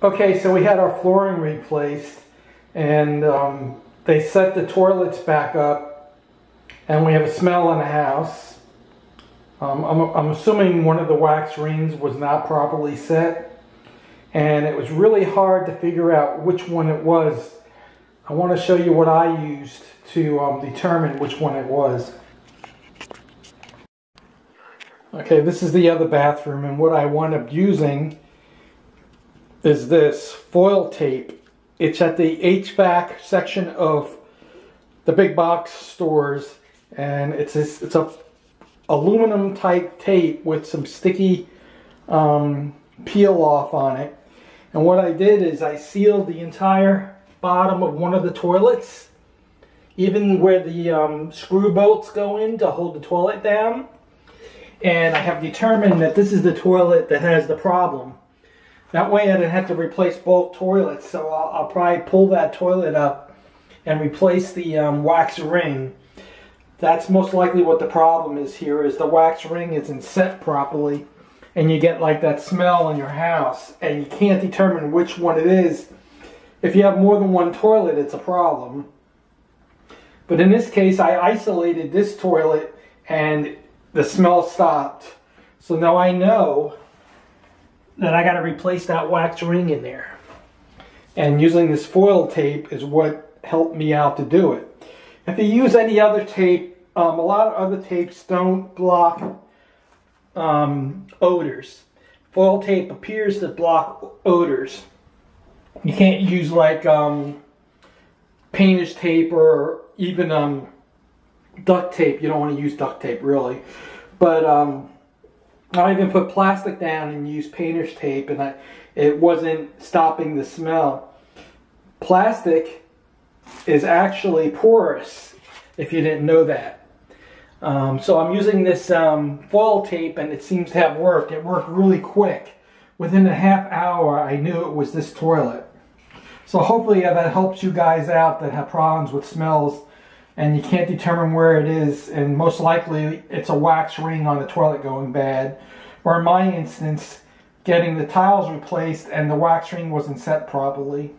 Okay, so we had our flooring replaced, and they set the toilets back up, and we have a smell in the house. I'm assuming one of the wax rings was not properly set, and it was really hard to figure out which one it was. I want to show you what I used to determine which one it was. Okay, this is the other bathroom, and what I wound up using is this foil tape. It's at the HVAC section of the big box stores, and it's a aluminum type tape with some sticky peel off on it. And what I did is I sealed the entire bottom of one of the toilets, even where the screw bolts go in to hold the toilet down. And I have determined that this is the toilet that has the problem. That way I didn't have to replace both toilets, so I'll probably pull that toilet up and replace the wax ring. That's most likely what the problem is here, is the wax ring isn't set properly, and you get like that smell in your house, and you can't determine which one it is. If you have more than one toilet, it's a problem. But in this case, I isolated this toilet, and the smell stopped. So now I know that I got to replace that wax ring in there. And using this foil tape is what helped me out to do it. If you use any other tape, a lot of other tapes don't block odors. Foil tape appears to block odors. You can't use like painter's tape or even duct tape. You don't want to use duct tape really. But I even put plastic down and used painter's tape, and it wasn't stopping the smell. Plastic is actually porous, if you didn't know that. So I'm using this foil tape, and it seems to have worked. It worked really quick. Within a half hour, I knew it was this toilet. So hopefully that helps you guys out that have problems with smells and you can't determine where it is, and most likely it's a wax ring on the toilet going bad, or in my instance, getting the tiles replaced and the wax ring wasn't set properly.